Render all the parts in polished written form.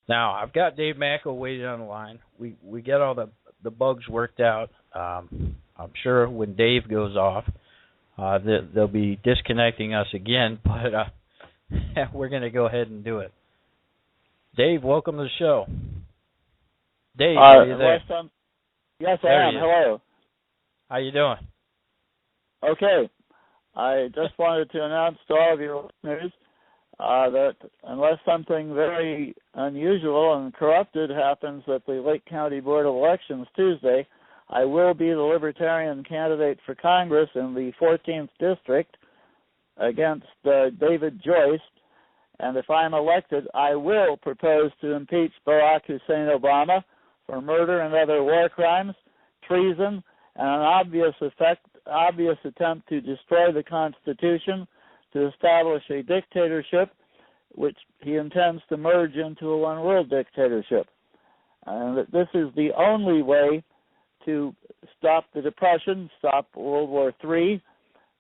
Now, I've got Dave Macko waiting on the line. We get all the bugs worked out. I'm sure when Dave goes off, they'll be disconnecting us again, but we're going to go ahead and do it. Dave, welcome to the show. Dave, are you there? Yes, I am. Hello. How you doing? Okay. I just wanted to announce to all of your listeners that unless something very unusual and corrupted happens at the Lake County Board of Elections Tuesday, I will be the Libertarian candidate for Congress in the 14th District against David Joyce. And if I'm elected, I will propose to impeach Barack Hussein Obama for murder and other war crimes, treason, and an obvious attempt to destroy the Constitution, to establish a dictatorship which he intends to merge into a one-world dictatorship. And this is the only way to stop the Depression, stop World War III,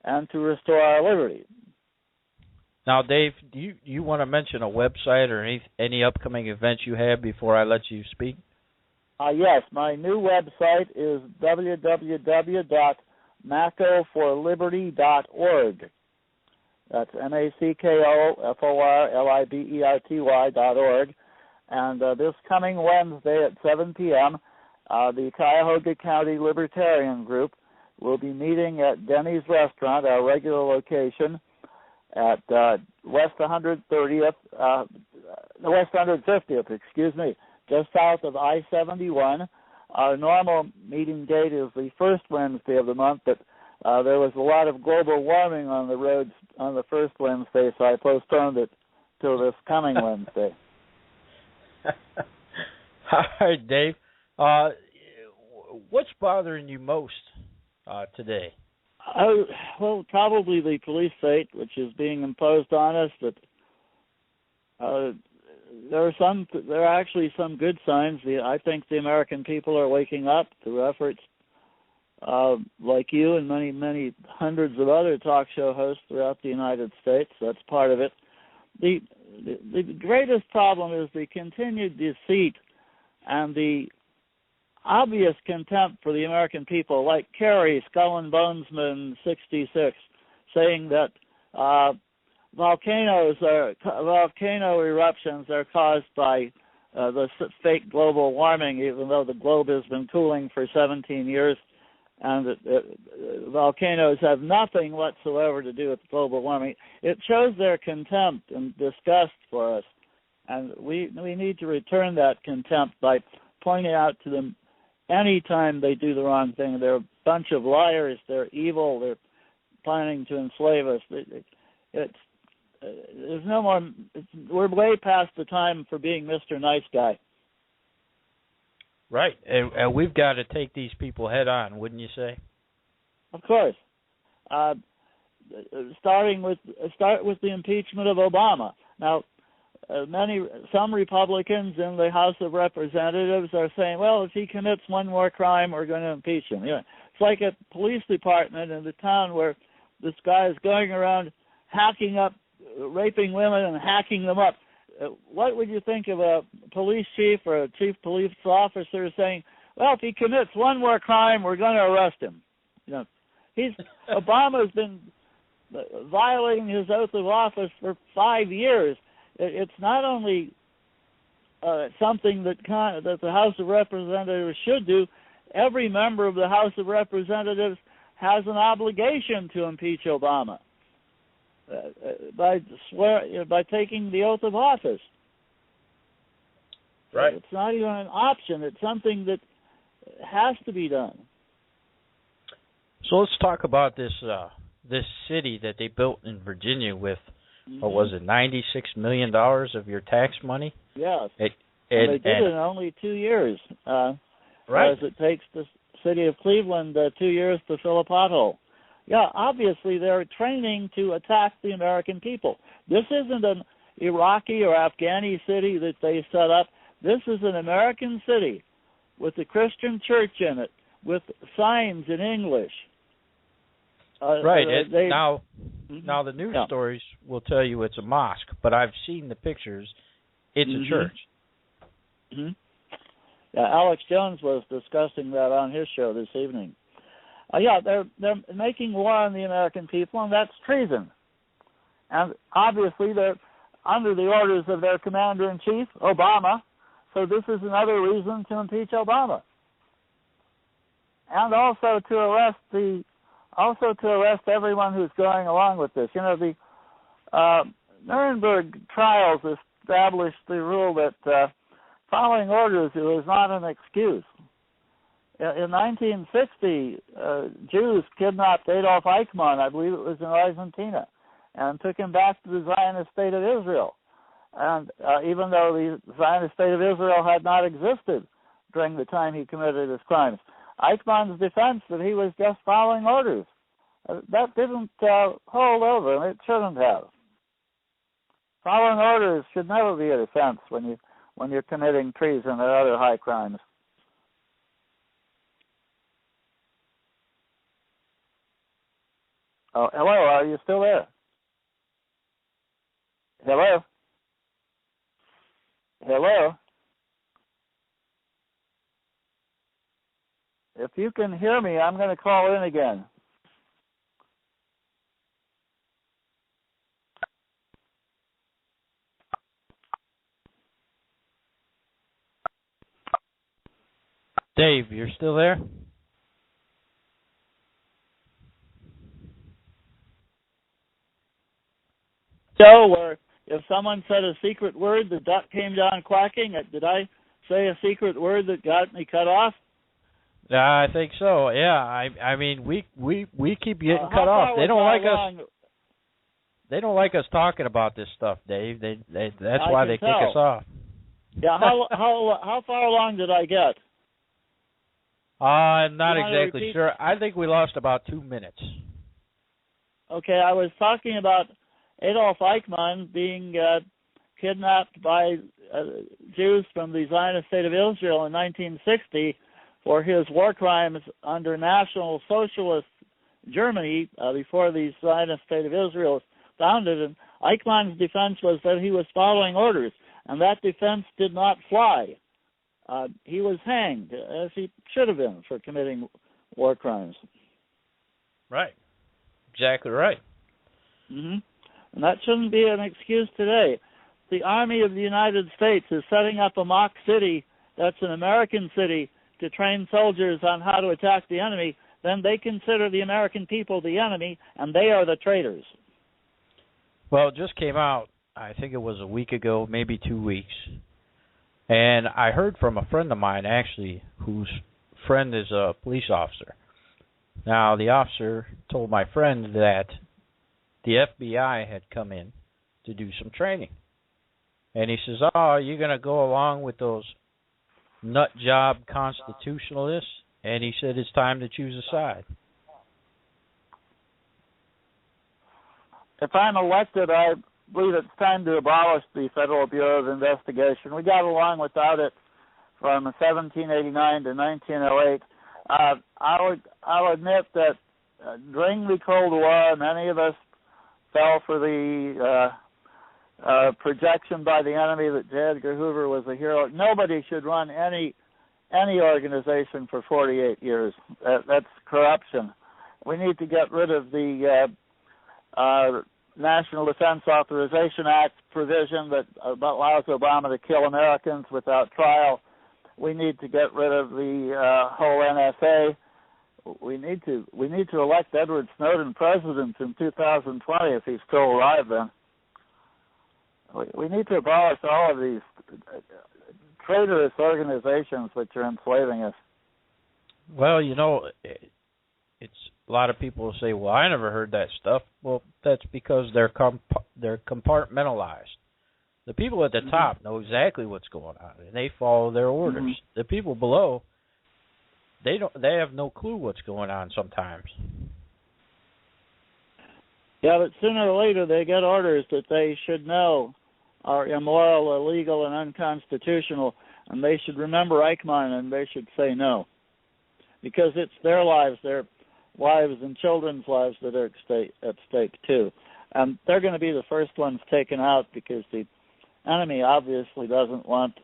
and to restore our liberty. Now, Dave, do you want to mention a website or any upcoming events you have before I let you speak? Yes, my new website is www.mackoforliberty.org. That's MACKOFORLIBERTY.org. And this coming Wednesday at 7 p.m., the Cuyahoga County Libertarian Group will be meeting at Denny's Restaurant, our regular location, at West 150th, just south of I-71. Our normal meeting date is the first Wednesday of the month, but there was a lot of global warming on the roads on the first Wednesday, so I postponed it till this coming Wednesday. All right, Dave. What's bothering you most today? Well, probably the police state, which is being imposed on us. But there are actually some good signs. I think the American people are waking up through efforts like you and many hundreds of other talk show hosts throughout the United States. That's part of it. The greatest problem is the continued deceit and the obvious contempt for the American people, like Kerry, Skull and Bonesman 66, saying that volcano eruptions are caused by the fake global warming, even though the globe has been cooling for 17 years, and volcanoes have nothing whatsoever to do with global warming. It shows their contempt and disgust for us, and we need to return that contempt by pointing out to them any time they do the wrong thing. They're a bunch of liars. They're evil. They're planning to enslave us. There's no more. We're way past the time for being Mr. Nice Guy. Right, and we've got to take these people head on, wouldn't you say? Of course. Start with the impeachment of Obama. Now, some Republicans in the House of Representatives are saying, well, if he commits one more crime, we're going to impeach him. You know, it's like a police department in the town where this guy is going around raping women and hacking them up. What would you think of a police chief or a chief police officer saying, well, if he commits one more crime, we're going to arrest him? You know, Obama's been violating his oath of office for 5 years. It's not only something that the House of Representatives should do. Every member of the House of Representatives has an obligation to impeach Obama by taking the oath of office. Right. It's not even an option. It's something that has to be done. So let's talk about this city that they built in Virginia with. What was it, $96 million of your tax money? Yes. And they did it in only 2 years. Right. Whereas it takes the city of Cleveland 2 years to fill a pothole. Yeah, obviously they're training to attack the American people. This isn't an Iraqi or Afghani city that they set up. This is an American city with a Christian church in it, with signs in English. Right. Now the news stories will tell you it's a mosque, but I've seen the pictures. It's a church. Mm-hmm. Yeah, Alex Jones was discussing that on his show this evening. Yeah, they're making war on the American people, and that's treason. And obviously, they're under the orders of their commander-in-chief, Obama. So this is another reason to impeach Obama, and also to arrest everyone who's going along with this. You know, the Nuremberg trials established the rule that following orders was not an excuse. In 1960, Jews kidnapped Adolf Eichmann, I believe it was in Argentina, and took him back to the Zionist state of Israel. And even though the Zionist state of Israel had not existed during the time he committed his crimes, Eichmann's defense that he was just following orders, that didn't hold over, and it shouldn't have. Following orders should never be a defense when you're committing treason or other high crimes. Oh, hello, are you still there? Hello? Hello? If you can hear me, I'm going to call in again. Dave, you're still there? So, where if someone said a secret word, the duck came down quacking. Did I say a secret word that got me cut off? I think so. Yeah, I mean we keep getting cut off. They don't like us. They don't like us talking about this stuff, Dave. That's why they kick us off. Yeah, how far along did I get? Not exactly sure. I think we lost about 2 minutes. Okay, I was talking about Adolf Eichmann being kidnapped by Jews from the Zionist state of Israel in 1960 for his war crimes under National Socialist Germany before the Zionist state of Israel was founded. And Eichmann's defense was that he was following orders, and that defense did not fly. He was hanged, as he should have been, for committing war crimes. Right. Exactly right. Mm-hmm. And that shouldn't be an excuse today. The Army of the United States is setting up a mock city that's an American city to train soldiers on how to attack the enemy. Then they consider the American people the enemy, and they are the traitors. Well, it just came out, I think it was a week ago, maybe 2 weeks. And I heard from a friend of mine, actually, whose friend is a police officer. Now, the officer told my friend that the FBI had come in to do some training. And he says, oh, you're going to go along with those nut job constitutionalists? And he said, it's time to choose a side. If I'm elected, I believe it's time to abolish the Federal Bureau of Investigation. We got along without it from 1789 to 1908. I'll admit that during the Cold War, many of us fell for the projection by the enemy that J. Edgar Hoover was a hero. Nobody should run any organization for 48 years. That's corruption. We need to get rid of the National Defense Authorization Act provision that allows Obama to kill Americans without trial. We need to get rid of the whole NSA. We need to elect Edward Snowden president in 2020 if he's still alive then. We need to abolish all of these traitorous organizations which are enslaving us. Well, you know, it's a lot of people say, well, I never heard that stuff. Well, that's because they're compartmentalized. The people at the top know exactly what's going on, and they follow their orders. Mm-hmm. The people below, they have no clue what's going on sometimes. Yeah, but sooner or later they get orders that they should know are immoral, illegal, and unconstitutional, and they should remember Eichmann and they should say no. Because it's their lives, their wives and children's lives that are at stake too. And they're going to be the first ones taken out because the enemy obviously doesn't want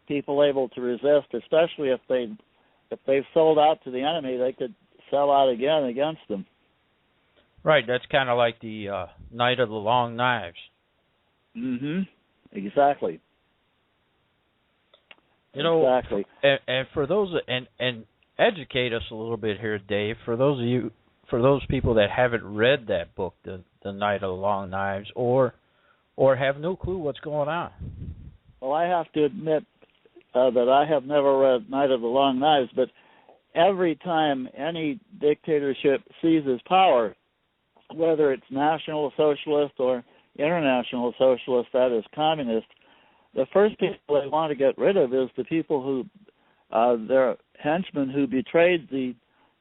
people able to resist, especially if they've sold out to the enemy, they could sell out again against them. Right, that's kind of like the Night of the Long Knives. Exactly. You know, exactly. And for those and educate us a little bit here, Dave. For those people that haven't read that book, the Night of the Long Knives, or have no clue what's going on. Well, I have to admit that I have never read Night of the Long Knives, but every time any dictatorship seizes power, whether it's National Socialist or International Socialist, that is communist, the first people they want to get rid of is the people who, their henchmen who betrayed the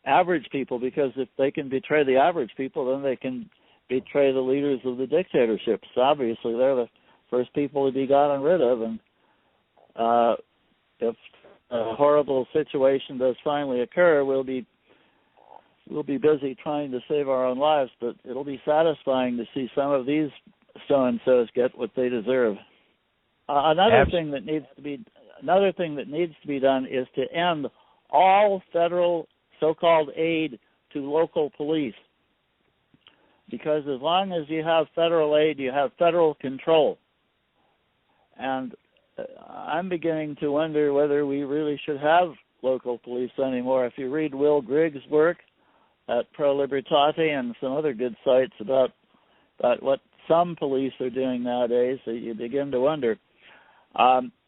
average people, because if they can betray the average people, then they can betray the leaders of the dictatorships. Obviously, they're the first people to be gotten rid of, and if a horrible situation does finally occur, we'll be busy trying to save our own lives, but it'll be satisfying to see some of these so-and-sos get what they deserve. Another thing that needs to be done is to end all federal so-called aid to local police, because as long as you have federal aid, you have federal control. And I'm beginning to wonder whether we really should have local police anymore. If you read Will Griggs' work at Pro Libertate and some other good sites about what some police are doing nowadays, you begin to wonder.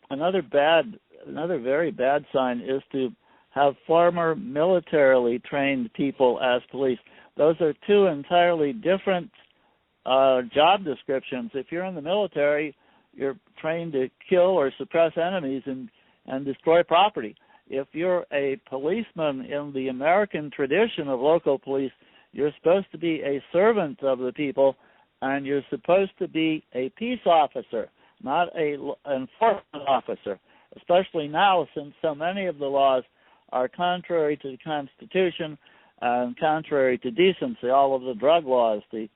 Another very bad sign is to have former militarily trained people as police. Those are two entirely different job descriptions. If you're in the military, you're trained to kill or suppress enemies and destroy property. If you're a policeman in the American tradition of local police, you're supposed to be a servant of the people, and you're supposed to be a peace officer, not an enforcement officer, especially now since so many of the laws are contrary to the Constitution and contrary to decency. All of the drug laws, the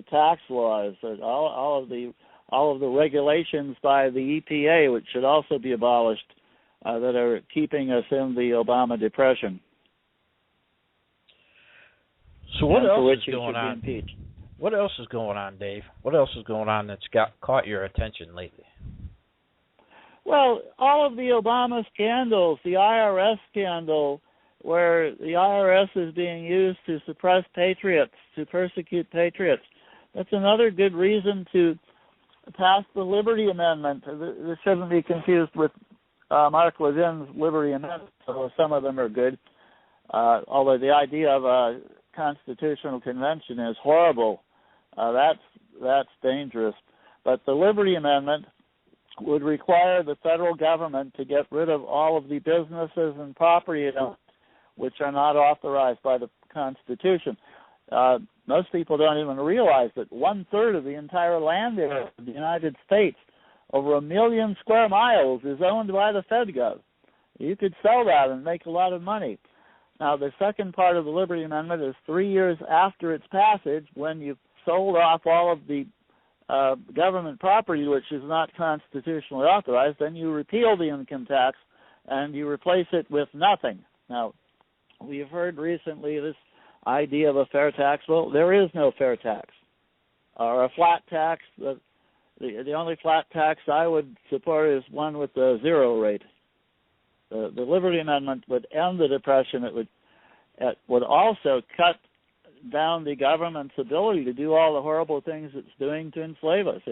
tax laws, all of the regulations by the EPA, which should also be abolished, that are keeping us in the Obama depression. So what else is going on? What else is going on, Dave? What else is going on that's caught your attention lately? Well, all of the Obama scandals, the IRS scandal, where the IRS is being used to suppress patriots, to persecute patriots. That's another good reason to pass the Liberty Amendment. This shouldn't be confused with Mark Levin's Liberty Amendment, although some of them are good. Although the idea of a constitutional convention is horrible. That's dangerous. But the Liberty Amendment would require the federal government to get rid of all of the businesses and property which are not authorized by the Constitution. Most people don't even realize that 1/3 of the entire land area of the United States, over 1 million square miles, is owned by the FedGov. You could sell that and make a lot of money. Now, the second part of the Liberty Amendment is 3 years after its passage, when you've sold off all of the government property which is not constitutionally authorized, then you repeal the income tax and you replace it with nothing. Now, we've heard recently this idea of a fair tax. Well, there is no fair tax or a flat tax. The only flat tax I would support is one with a zero rate. The Liberty Amendment would end the Depression. It would also cut down the government's ability to do all the horrible things it's doing to enslave us.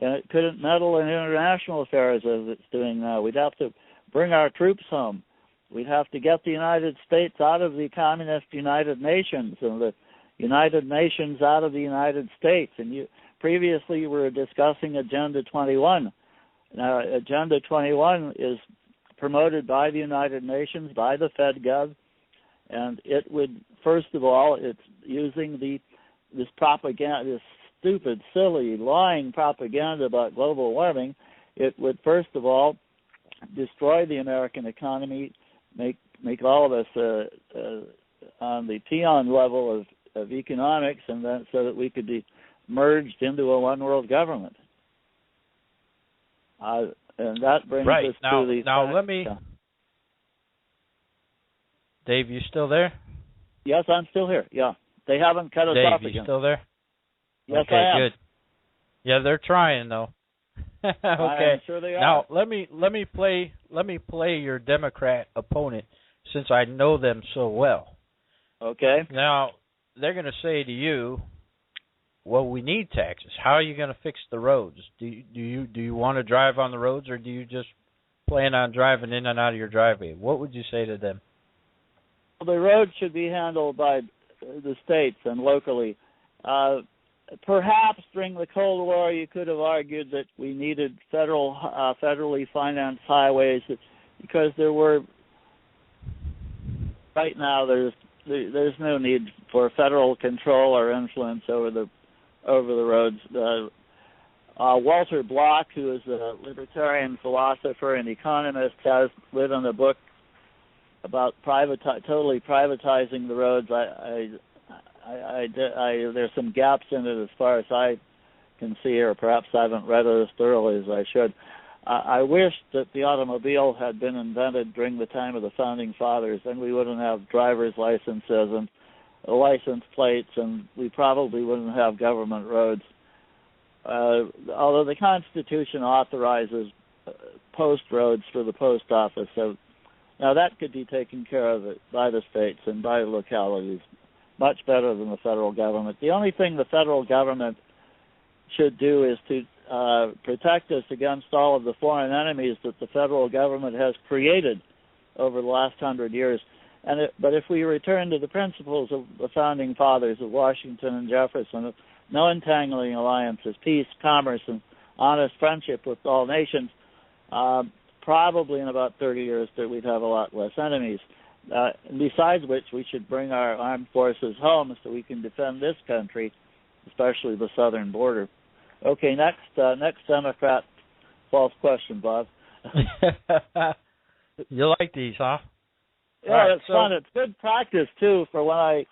And it couldn't meddle in international affairs as it's doing now. We'd have to bring our troops home. We'd have to get the United States out of the communist United Nations and the United Nations out of the United States. And previously you were discussing Agenda 21. Now, Agenda 21 is promoted by the United Nations, by the FedGov, and it would, first of all, it's using this propaganda, this stupid, silly, lying propaganda about global warming. It would, first of all, destroy the American economy, make all of us on the peon level of economics, and then so that we could be merged into a one-world government. And that brings Right. us Now, to the let me. Yeah. Dave, you still there? Yes, I'm still here. Yeah, they haven't cut us Dave, off you again. still there? Yes, Okay, I am. good. Yeah, they're trying though. Okay. I'm sure they are. Now let me play your Democrat opponent since I know them so well. Okay. Now they're going to say to you, "Well, we need taxes. How are you going to fix the roads? Do you want to drive on the roads, or do you just plan on driving in and out of your driveway?" What would you say to them? The roads should be handled by the states and locally. Perhaps during the Cold War, you could have argued that we needed federally financed highways because there were. Right now, there's no need for federal control or influence over the roads. Walter Block, who is a libertarian philosopher and economist, has written a book about totally privatizing the roads. There's some gaps in it as far as I can see, or perhaps I haven't read it as thoroughly as I should. I wish that the automobile had been invented during the time of the founding fathers, then we wouldn't have driver's licenses and license plates, and we probably wouldn't have government roads. Although the Constitution authorizes post roads for the post office, so now that could be taken care of by the states and by localities much better than the federal government. The only thing the federal government should do is to protect us against all of the foreign enemies that the federal government has created over the last 100 years. But if we return to the principles of the founding fathers of Washington and Jefferson, of no entangling alliances, peace, commerce, and honest friendship with all nations, probably in about 30 years that we'd have a lot less enemies. Besides which, we should bring our armed forces home so we can defend this country, especially the southern border. Okay, next Democrat false question, Bob. You like these, huh? Yeah, right, it's fun. It's good practice too for when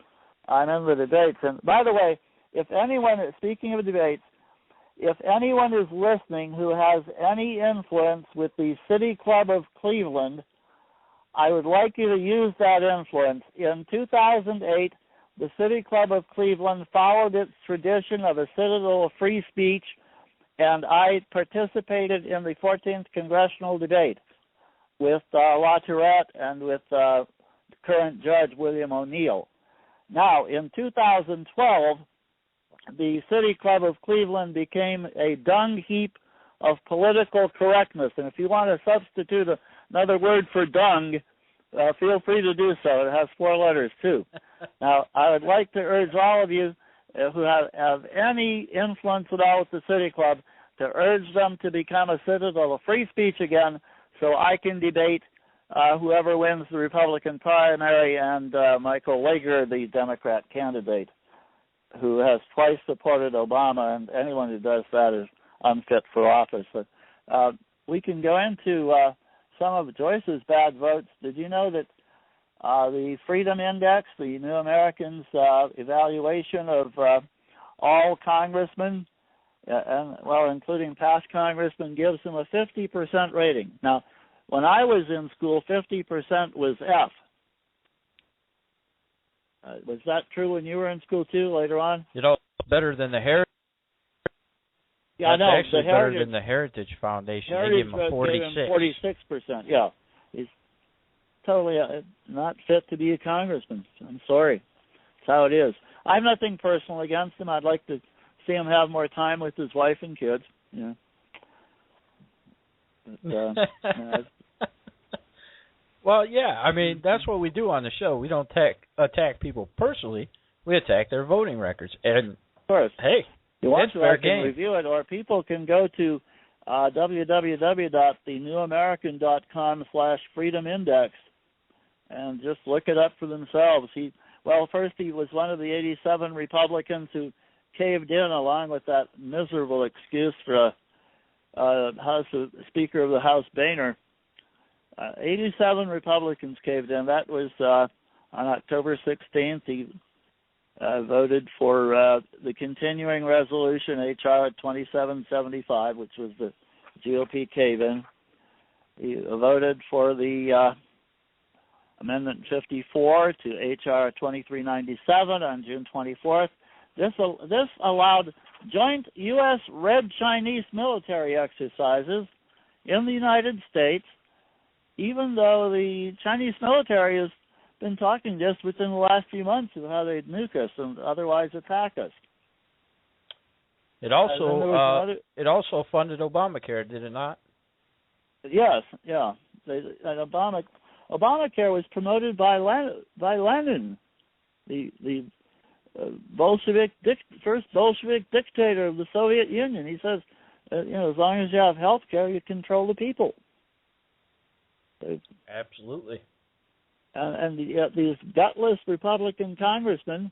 I'm in the debates. And by the way, speaking of debates, if anyone is listening who has any influence with the City Club of Cleveland, I would like you to use that influence. In 2008, the City Club of Cleveland followed its tradition of a citadel of free speech, and I participated in the 14th congressional debate with La Tourette and with current Judge William O'Neill. Now, in 2012, the City Club of Cleveland became a dung heap of political correctness, and if you want to substitute another word for dung, feel free to do so. It has 4 letters, too. Now, I would like to urge all of you who have any influence at all with the City Club to urge them to become a citadel of free speech again so I can debate whoever wins the Republican primary and Michael Lager, the Democrat candidate, who has twice supported Obama, and anyone who does that is unfit for office. But we can go into some of Joyce's bad votes. Did you know that the Freedom Index, the New Americans' evaluation of all congressmen, including past congressmen, gives them a 50% rating? Now, when I was in school, 50% was F. Was that true when you were in school too? Later on, better than the Heritage. Yeah, I know. Actually, better than the Heritage Foundation. They gave him a 46. 46%. Yeah, he's totally not fit to be a congressman. I'm sorry. That's how it is. I have nothing personal against him. I'd like to see him have more time with his wife and kids. Yeah. But, well, yeah. I mean, that's what we do on the show. We don't attack people personally. We attack their voting records. And of course, hey, you want to, I can game. review it, or people can go to www.thenewamerican.com/Freedom Index and just look it up for themselves. First he was one of the 87 Republicans who caved in, along with that miserable excuse for Speaker of the House Boehner. 87 Republicans caved in. That was on October 16th. He voted for the continuing resolution, H.R. 2775, which was the GOP cave-in. He voted for the Amendment 54 to H.R. 2397 on June 24th. This allowed joint U.S. Red Chinese military exercises in the United States, even though the Chinese military has been talking just within the last few months of how they'd nuke us and otherwise attack us. It also funded Obamacare, did it not? Yes, yeah. Obamacare was promoted by Lenin, the first Bolshevik dictator of the Soviet Union. He says, as long as you have health care, you control the people. Absolutely. And these gutless Republican congressmen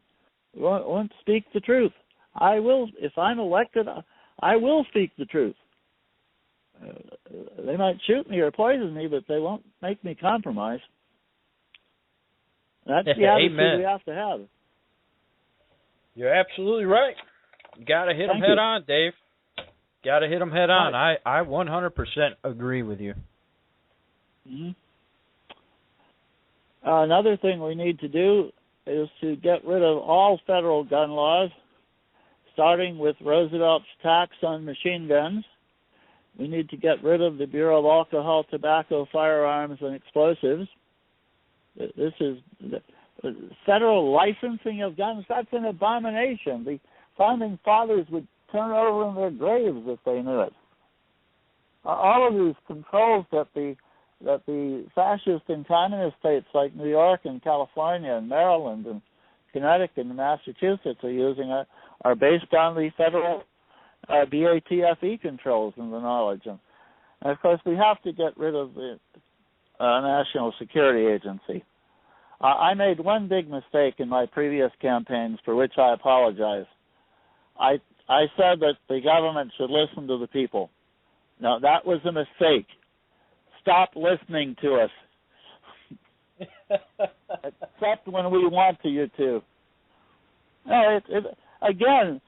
won't speak the truth. If I'm elected, I will speak the truth. They might shoot me or poison me, but they won't make me compromise. That's the attitude we have to have. You're absolutely right. You got to hit them head on, Dave. Got to hit them head on. I 100% agree with you. Mm-hmm. Another thing we need to do is to get rid of all federal gun laws, starting with Roosevelt's tax on machine guns. We need to get rid of the Bureau of Alcohol, Tobacco, Firearms, and Explosives. This is federal licensing of guns. That's an abomination. The Founding Fathers would turn over in their graves if they knew it. All of these controls that the fascist and communist states like New York and California and Maryland and Connecticut and Massachusetts are using are based on the federal BATFE controls and the knowledge. And of course, we have to get rid of the National Security Agency. I made one big mistake in my previous campaigns, for which I apologize. I said that the government should listen to the people. Now, that was a mistake. Stop listening to us. Except when we want you to. Again,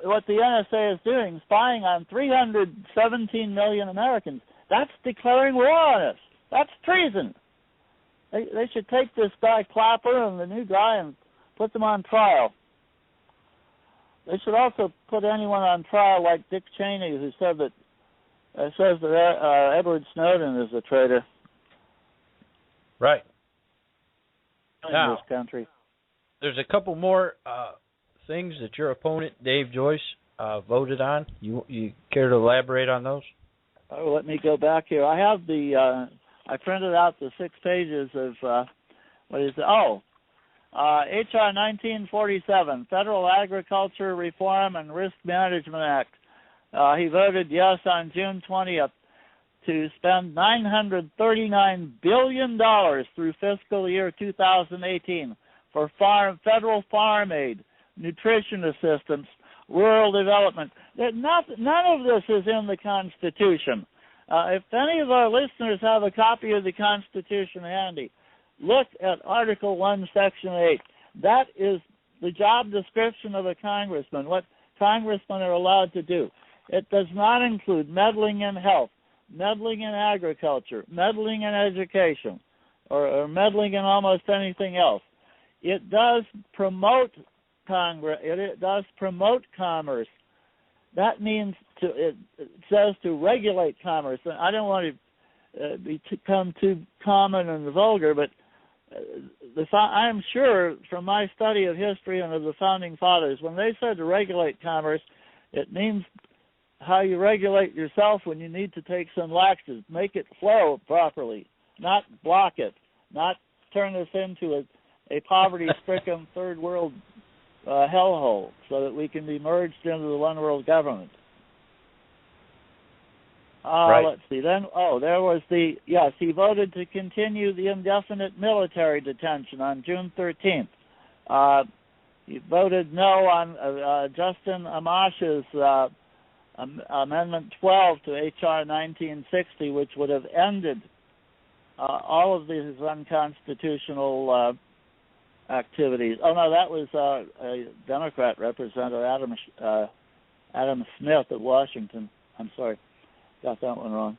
what the NSA is doing, spying on 317 million Americans, that's declaring war on us. That's treason. They should take this guy Clapper and the new guy and put them on trial. They should also put anyone on trial like Dick Cheney, who says that Edward Snowden is a traitor. Right. In Now, this country. There's a couple more things that your opponent, Dave Joyce, voted on. You care to elaborate on those? Oh, let me go back here. I have I printed out the 6 pages of, what is it? H.R. 1947, Federal Agriculture Reform and Risk Management Act. He voted yes on June 20th to spend $939 billion through fiscal year 2018 for federal farm aid, nutrition assistance, rural development. None of this is in the Constitution. If any of our listeners have a copy of the Constitution handy, look at Article 1, Section 8. That is the job description of a congressman, what congressmen are allowed to do. It does not include meddling in health, meddling in agriculture, meddling in education, or meddling in almost anything else. It does promote It does promote commerce. That means it says to regulate commerce. And I don't want to become too common and vulgar, but I am sure from my study of history and of the Founding Fathers, when they said to regulate commerce, it means how you regulate yourself when you need to take some laxatives. Make it flow properly, not block it, not turn us into a poverty-stricken third world hellhole so that we can be merged into the one world government. Right. Let's see. Then, there was he voted to continue the indefinite military detention on June 13th. He voted no on Justin Amash's Amendment 12 to H.R. 1960, which would have ended all of these unconstitutional activities. Oh, no, that was a Democrat representative, Adam Smith of Washington. I'm sorry. got that one wrong.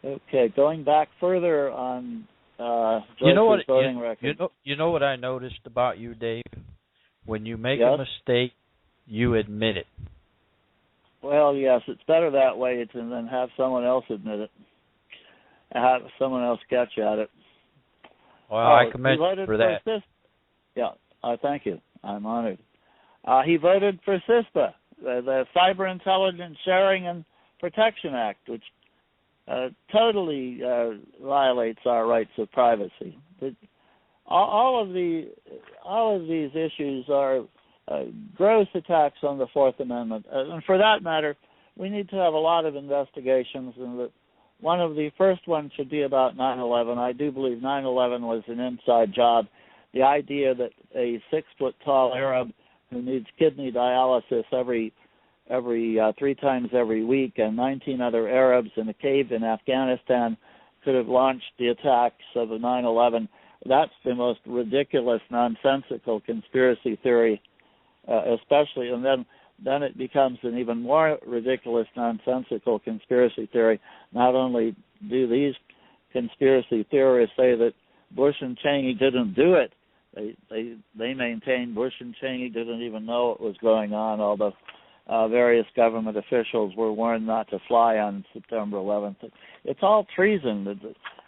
Okay, going back further on you know what? Joyce's voting record. You know what I noticed about you, Dave? When you make Yes? a mistake, you admit it. Well, yes, it's better that way than have someone else admit it. Have someone else catch at it. Well, I commend you for that. Thank you. I'm honored. He voted for CISPA, the Cyber Intelligence Sharing and Protection Act, which totally violates our rights of privacy. All of these issues are gross attacks on the Fourth Amendment, and for that matter, we need to have a lot of investigations. And one of the first ones should be about 9/11. I do believe 9/11 was an inside job. The idea that a 6-foot-tall Arab who needs kidney dialysis every 3 times every week, and 19 other Arabs in a cave in Afghanistan could have launched the attacks of 9/11. That's the most ridiculous, nonsensical conspiracy theory, especially, and then it becomes an even more ridiculous, nonsensical conspiracy theory. Not only do these conspiracy theorists say that Bush and Cheney didn't do it, they maintain Bush and Cheney didn't even know what was going on, although various government officials were warned not to fly on September 11th. It's all treason,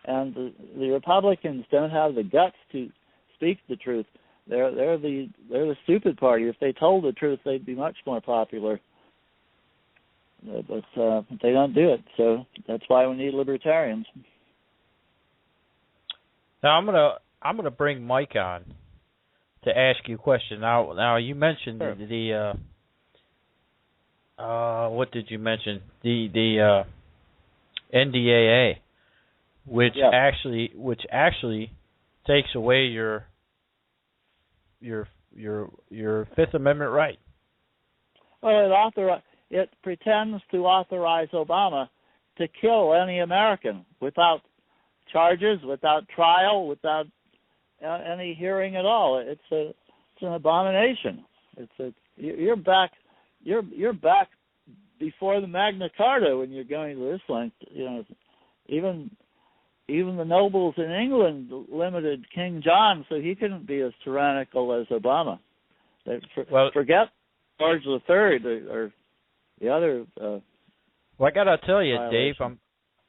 and the Republicans don't have the guts to speak the truth. They're the stupid party. If they told the truth, they'd be much more popular. But they don't do it, so that's why we need libertarians. Now I'm gonna bring Mike on to ask you a question. Now you mentioned Sure. the what did you mention? The NDAA, which actually takes away your Fifth Amendment right. Well, it pretends to authorize Obama to kill any American without charges, without trial, without any hearing at all. It's an abomination. You're back before the Magna Carta when you're going to this length. You know, even the nobles in England limited King John so he couldn't be as tyrannical as Obama. Forget George III or the other. Well, I gotta tell you, violation. Dave,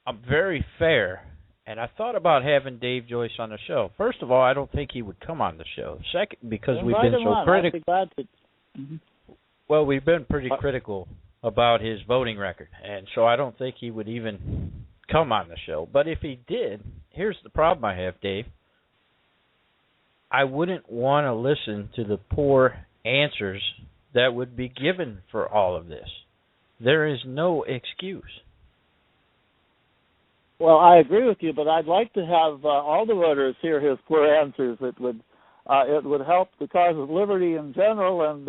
I'm very fair, and I thought about having Dave Joyce on the show. First of all, I don't think he would come on the show. Second, because we've been so critical. Mm-hmm. Well, we've been pretty critical about his voting record, and so I don't think he would even come on the show. But if he did, here's the problem I have, Dave. I wouldn't want to listen to the poor answers that would be given for all of this. There is no excuse. Well, I agree with you, but I'd like to have all the voters hear his clear answers. It would help the cause of liberty in general and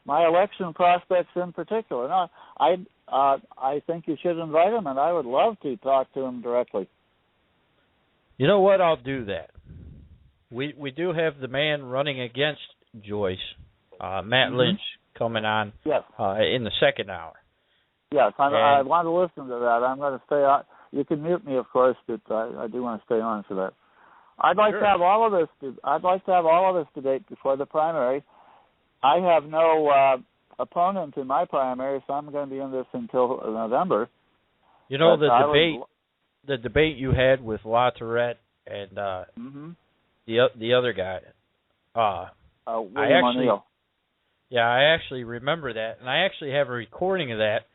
my election prospects in particular. No, I think you should invite him, and I would love to talk to him directly. You know what? I'll do that. We do have the man running against Joyce, Matt Lynch, coming on in the second hour. Yes, I want to listen to that. I'm going to stay on. You can mute me, of course, but I do want to stay on for that. I'd like to have all of this. I'd like to have all of this debate before the primary. I have no opponent in my primary, so I'm going to be in this until November. You know, the debate you had with La Tourette and the other guy. William O'Neill. Yeah, I actually remember that, and I actually have a recording of that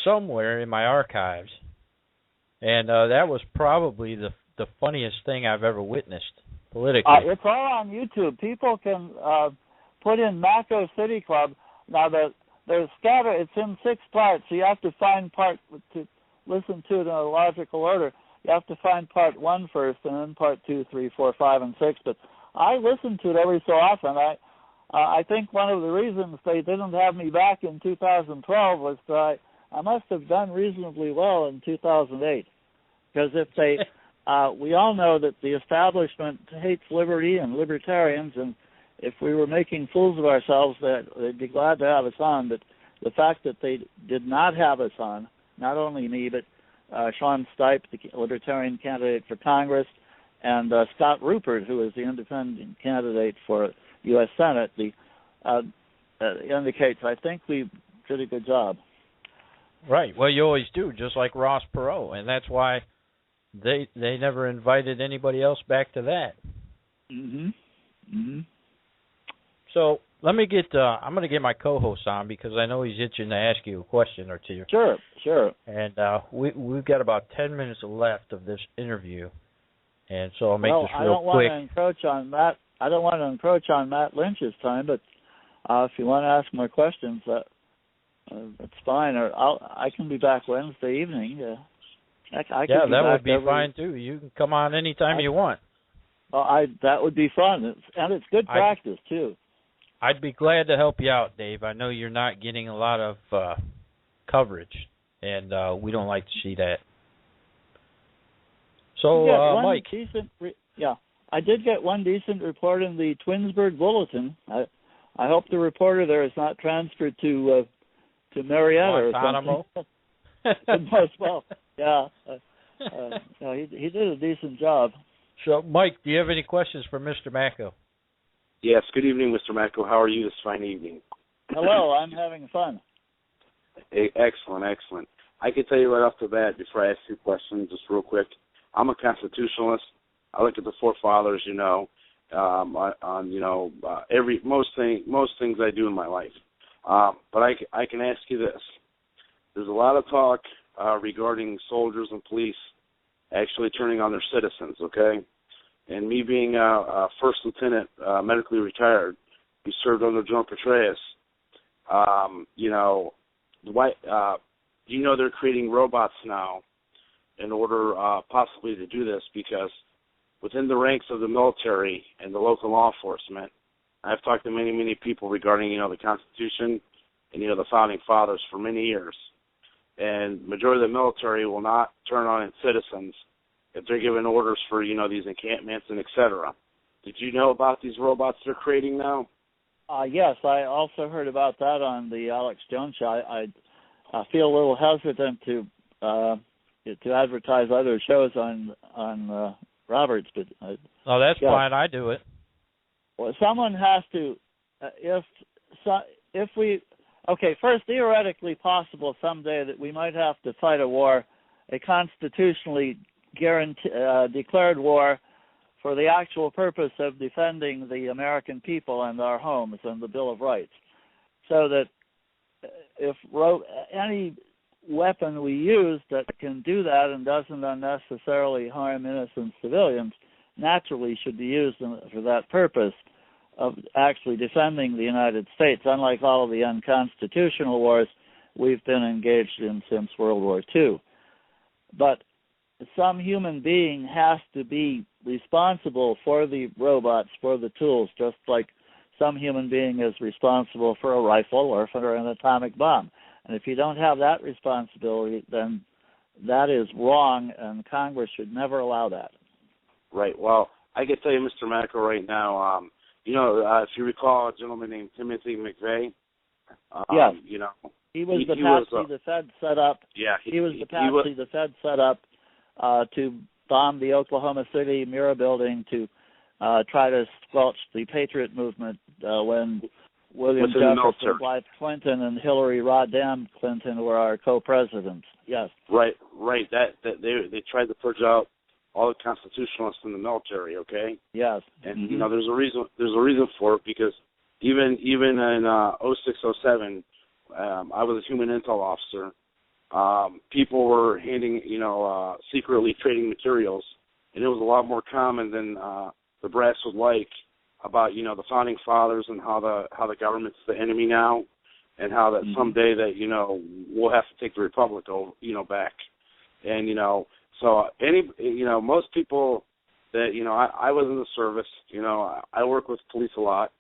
somewhere in my archives. And that was probably the funniest thing I've ever witnessed politically. It's all on YouTube. People can put in Macko City Club. Now, there's scattered. It's in 6 parts, so you have to find part to listen to it in a logical order. You have to find part 1 first, and then part 2, 3, 4, 5, and 6. But I listen to it every so often. I think one of the reasons they didn't have me back in 2012 was that I must have done reasonably well in 2008. Because if they, we all know that the establishment hates liberty and libertarians, and if we were making fools of ourselves, they'd be glad to have us on. But the fact that they did not have us on, not only me, but Sean Stipe, the Libertarian candidate for Congress, and Scott Rupert, who is the independent candidate for U.S. Senate, indicates I think we did a good job. Right. Well, you always do, just like Ross Perot, and that's why they never invited anybody else back to that. So let me get. I'm going to get my co-host on because I know he's itching to ask you a question or two. Sure. And we've got about 10 minutes left of this interview, and so I'll make this real quick. I don't want to encroach on Matt Lynch's time, but if you want to ask more questions, that's fine. Or I can be back Wednesday evening. That would be fine too. You can come on anytime you want. Well, that would be fun, and it's good practice too. I'd be glad to help you out, Dave. I know you're not getting a lot of coverage, and we don't like to see that. So, Mike. I did get one decent report in the Twinsburg Bulletin. I hope the reporter there is not transferred to Marietta Guantanamo. or something. Well, yeah. He did a decent job. So, Mike, do you have any questions for Mr. Macko? Yes. Good evening, Mr. Macko. How are you this fine evening? Hello. I'm having fun. Excellent. I can tell you right off the bat, before I ask you questions, just real quick, I'm a constitutionalist. I look at the forefathers, most things I do in my life. But I can ask you this: there's a lot of talk regarding soldiers and police actually turning on their citizens. Okay, and me being a first lieutenant, medically retired, who served under General Petraeus, they're creating robots now in order possibly to do this, because within the ranks of the military and the local law enforcement, I've talked to many people regarding, the Constitution and, the Founding Fathers for many years. And majority of the military will not turn on its citizens if they're given orders for, these encampments and et cetera. Did you know about these robots they're creating now? Yes, I also heard about that on the Alex Jones show. I feel a little hesitant to advertise other shows on Roberts, but that's fine. I do it. Well, someone has to. First, theoretically possible someday that we might have to fight a constitutionally declared war, for the actual purpose of defending the American people and our homes and the Bill of Rights, so that if any weapon we use that can do that and doesn't unnecessarily harm innocent civilians naturally should be used for that purpose of actually defending the United States, unlike all of the unconstitutional wars we've been engaged in since World War II. But some human being has to be responsible for the robots, for the tools, just like some human being is responsible for a rifle or for an atomic bomb. And if you don't have that responsibility, then that is wrong, and Congress should never allow that. Right. Well, I can tell you, Mr. Macko, right now, if you recall a gentleman named Timothy McVeigh. Yes. He was the patsy the Fed set up. Yeah. He was the patsy the Fed set up to bomb the Oklahoma City Mirror building to try to squelch the Patriot movement when William Jefferson, Dwight Clinton, and Hillary Rodham Clinton were our co-presidents. Yes. Right. That they tried to purge out all the constitutionalists in the military. Okay. Yes. And there's a reason. There's a reason for it, because even in 0607, I was a human intel officer. People were handing, secretly trading materials, and it was a lot more common than the brass would like, about the founding fathers and how the government's the enemy now, and how that someday that we'll have to take the republic over back, and so most people that I was in the service, I work with police a lot,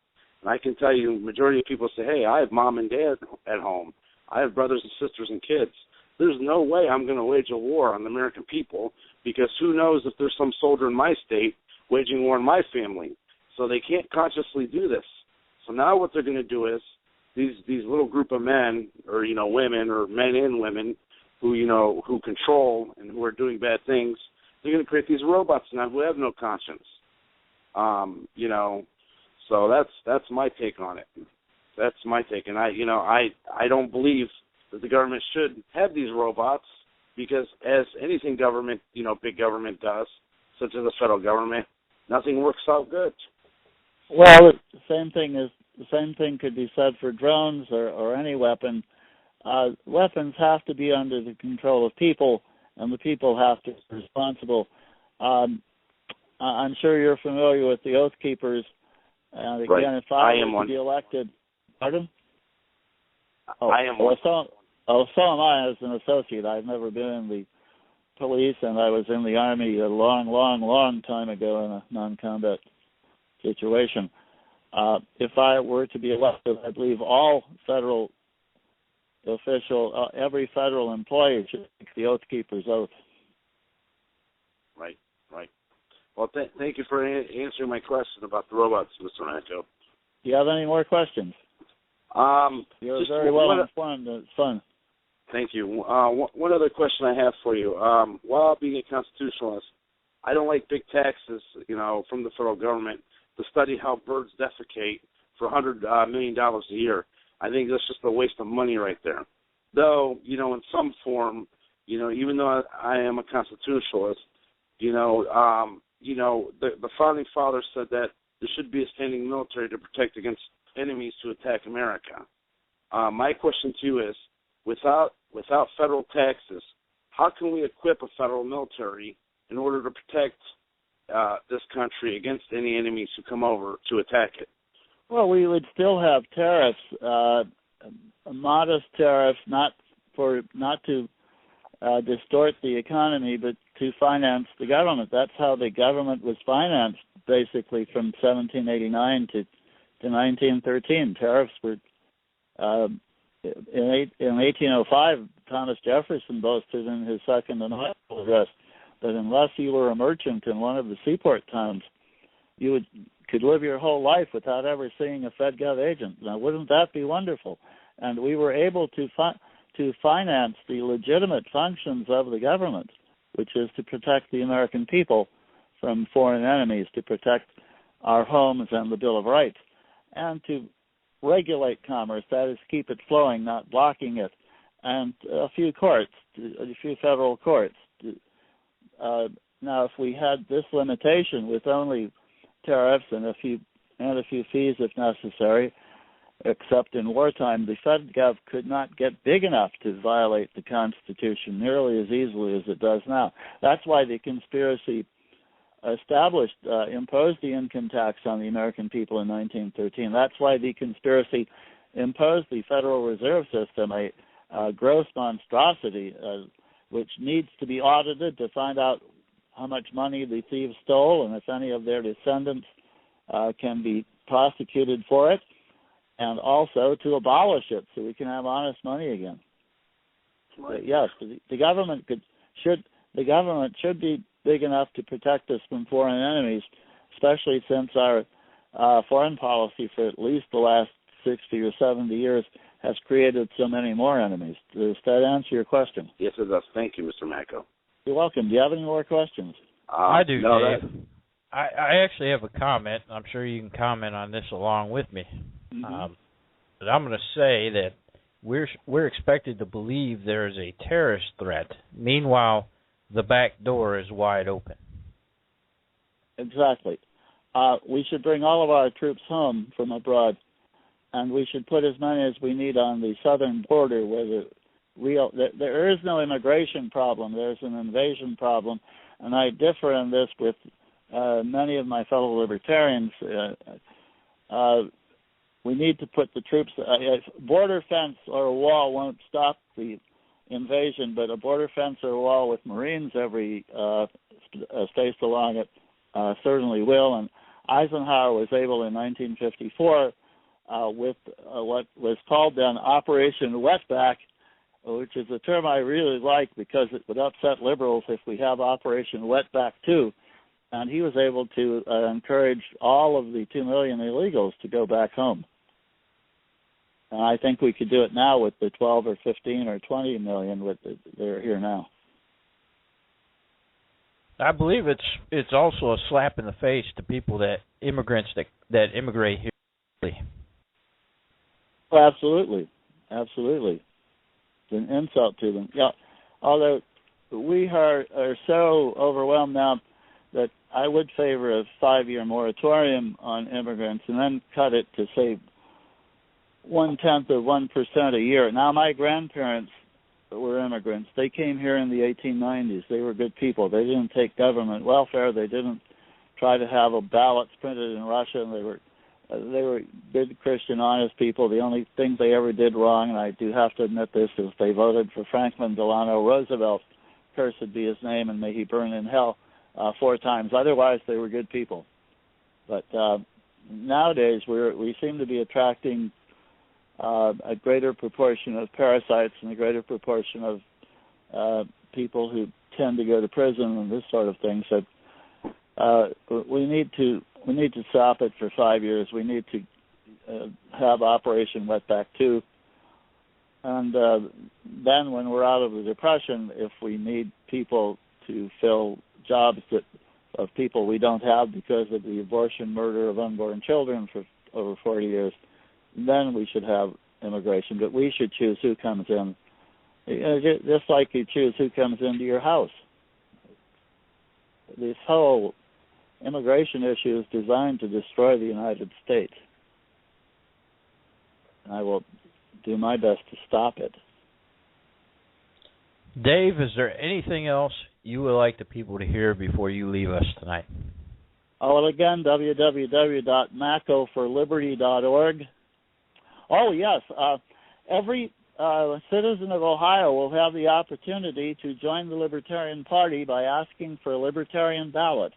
and I can tell you majority of people say, hey, I have mom and dad at home, I have brothers and sisters and kids. There's no way I'm going to wage a war on the American people, because who knows if there's some soldier in my state waging war on my family. So they can't consciously do this. So now what they're going to do is these little group of men, or women, or men and women, who control and who are doing bad things, they're going to create these robots now who have no conscience. So that's my take on it. That's my take, and I don't believe that the government should have these robots, because as anything government, big government does, such as the federal government, nothing works out good. Well, the same thing could be said for drones or any weapon. Weapons have to be under the control of people, and the people have to be responsible. I'm sure you're familiar with the Oath Keepers. And again, right. if I am were one. to be elected, pardon? I am one. So am I as an associate. I've never been in the police, and I was in the Army a long time ago in a non-combat situation. If I were to be elected, I believe all federal every federal employee should take the Oath Keeper's oath. Right. Well, thank you for answering my question about the robots, Mr. Macko. Do you have any more questions? You're very well informed. It's fun. Thank you. One other question I have for you. While being a constitutionalist, I don't like big taxes, from the federal government to study how birds defecate for $100 million a year. I think that's just a waste of money right there. Though, in some form, even though I am a constitutionalist, the founding fathers said that there should be a standing military to protect against enemies to attack America. My question to you is, without federal taxes, how can we equip a federal military in order to protect this country against any enemies who come over to attack it? Well, we would still have tariffs, modest tariffs, not to distort the economy, but to finance the government. That's how the government was financed, basically, from 1789 to 1913. Tariffs were in 1805. Thomas Jefferson boasted in his second inaugural address that unless you were a merchant in one of the seaport towns, you could live your whole life without ever seeing a FedGov agent. Now, wouldn't that be wonderful? And we were able to finance the legitimate functions of the government, which is to protect the American people from foreign enemies, to protect our homes and the Bill of Rights, and to regulate commerce, that is, keep it flowing, not blocking it, and a few federal courts. Now, if we had this limitation with only tariffs and a few fees if necessary, except in wartime, the FedGov could not get big enough to violate the Constitution nearly as easily as it does now. That's why the conspiracy imposed the income tax on the American people in 1913. That's why the conspiracy imposed the Federal Reserve System, a gross monstrosity, which needs to be audited to find out how much money the thieves stole and if any of their descendants can be prosecuted for it, and also to abolish it so we can have honest money again. But yes, the government should be big enough to protect us from foreign enemies, especially since our foreign policy for at least the last 60 or 70 years has created so many more enemies. Does that answer your question? Yes, it does. Thank you, Mr. Macko. You're welcome. Do you have any more questions? I do, Dave. I actually have a comment. I'm sure you can comment on this along with me. Mm-hmm. But I'm going to say that we're expected to believe there is a terrorist threat. Meanwhile, the back door is wide open. Exactly. We should bring all of our troops home from abroad, and we should put as many as we need on the southern border where there is no immigration problem. There's an invasion problem, and I differ in this with many of my fellow libertarians. We need to put the troops. A border fence or a wall won't stop the invasion, but a border fence or a wall with Marines every spaced along it certainly will. And Eisenhower was able in 1954 with what was called then Operation Wetback, which is a term I really like because it would upset liberals if we have Operation Wetback too. And he was able to encourage all of the 2 million illegals to go back home. And I think we could do it now with the 12 or 15 or 20 million that are here now. I believe it's also a slap in the face to people immigrants that immigrate here. Well, absolutely. It's an insult to them. Yeah. Although we are so overwhelmed now that I would favor a 5-year moratorium on immigrants and then cut it to, say, 0.1% a year. Now, my grandparents were immigrants. They came here in the 1890s. They were good people. They didn't take government welfare. They didn't try to have ballots printed in Russia. And they were good Christian, honest people. The only thing they ever did wrong, and I do have to admit this, is they voted for Franklin Delano Roosevelt. Cursed be his name, and may he burn in hell 4 times. Otherwise, they were good people. But nowadays, we seem to be attracting a greater proportion of parasites and a greater proportion of people who tend to go to prison and this sort of thing. So we need to stop it for 5 years. We need to have Operation Wetback 2. And then when we're out of the Depression, if we need people to fill jobs of people we don't have because of the abortion, murder of unborn children for over 40 years, then we should have immigration. But we should choose who comes in, just like you choose who comes into your house. This whole immigration issue is designed to destroy the United States. And I will do my best to stop it. Dave, is there anything else you would like the people to hear before you leave us tonight? Oh, well, again, www.mackoforliberty.org. Oh, yes. Every citizen of Ohio will have the opportunity to join the Libertarian Party by asking for a Libertarian ballot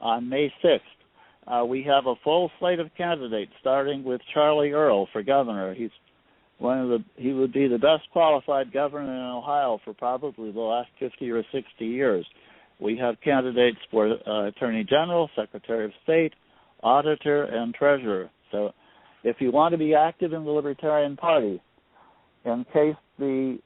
on May 6th. We have a full slate of candidates, starting with Charlie Earl for governor. He would be the best qualified governor in Ohio for probably the last 50 or 60 years. We have candidates for Attorney General, Secretary of State, Auditor, and Treasurer. So if you want to be active in the Libertarian Party, in case the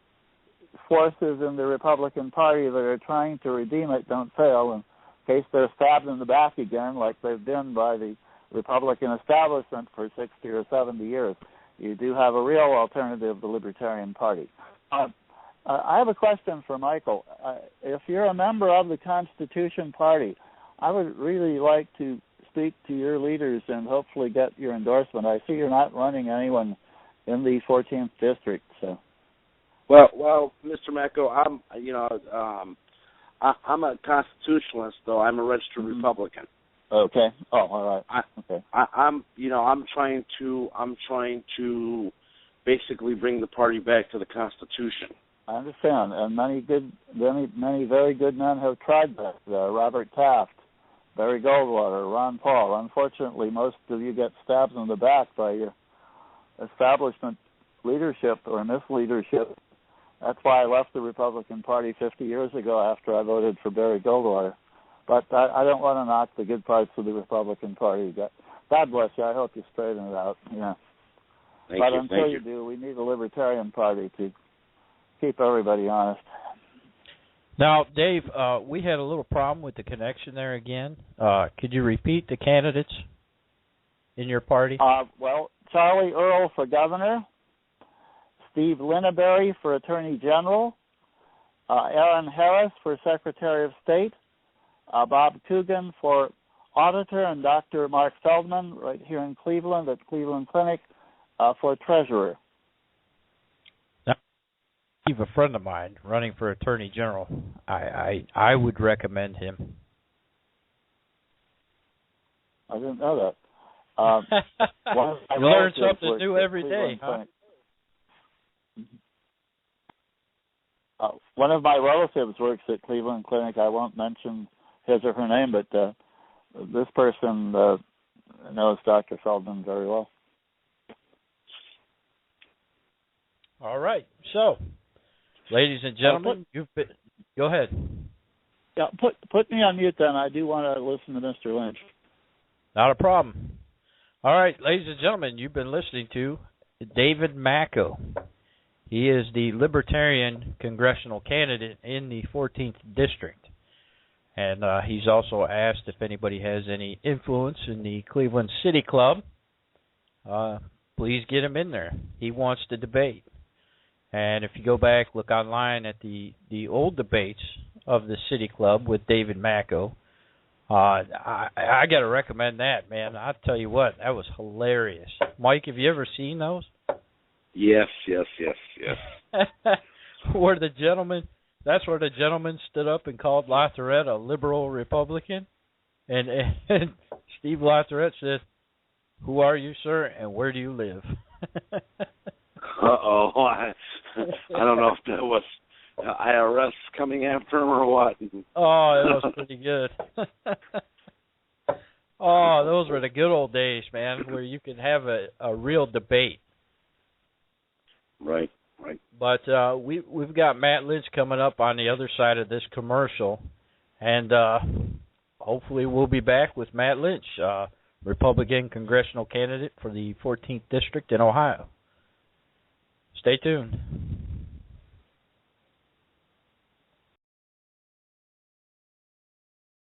forces in the Republican Party that are trying to redeem it don't fail, in case they're stabbed in the back again like they've been by the Republican establishment for 60 or 70 years, you do have a real alternative, the Libertarian Party. I have a question for Michael. If you're a member of the Constitution Party, I would really like to speak to your leaders and hopefully get your endorsement. I see you're not running anyone in the 14th district. So, well, Mr. Macko, I'm a constitutionalist, though I'm a registered Republican. Okay. Oh, all right. Okay. I'm trying to basically bring the party back to the Constitution. I understand, and many very good men have tried that. Robert Taft, Barry Goldwater, Ron Paul. Unfortunately, most of you get stabbed in the back by your establishment leadership or misleadership. That's why I left the Republican Party 50 years ago after I voted for Barry Goldwater. But I don't want to knock the good parts of the Republican Party. God bless you. I hope you straighten it out. Yeah. But until you do, we need a Libertarian Party to keep everybody honest. Now, Dave, we had a little problem with the connection there again. Could you repeat the candidates in your party? Well, Charlie Earl for governor, Steve Lineberry for Attorney General, Aaron Harris for Secretary of State, Bob Coogan for Auditor, and Dr. Mark Feldman right here in Cleveland at Cleveland Clinic for Treasurer. Now, I have a friend of mine running for Attorney General. I would recommend him. I didn't know that. You learn something new every day, huh? One of my relatives works at Cleveland Clinic. I won't mention his or her name, but this person knows Dr. Feldman very well. All right. So, ladies and gentlemen, go ahead. Yeah, put me on mute then. I do want to listen to Mr. Lynch. Not a problem. All right, ladies and gentlemen, you've been listening to David Macko. He is the Libertarian congressional candidate in the 14th District. And he's also asked if anybody has any influence in the Cleveland City Club. Please get him in there. He wants to debate. And if you go back, look online at the old debates of the City Club with David Macko, I got to recommend that, man. I'll tell you what, that was hilarious. Mike, have you ever seen those? Yes. Where the gentleman, that's where the gentleman stood up and called Lafayette a liberal Republican. And Steve Lafayette said, "Who are you, sir, and where do you live?" Uh-oh. I don't know if that was IRS coming after him or what. Oh, it was pretty good. Oh, those were the good old days, man, where you could have a real debate. Right. But we've got Matt Lynch coming up on the other side of this commercial, and hopefully we'll be back with Matt Lynch, Republican congressional candidate for the 14th District in Ohio. Stay tuned.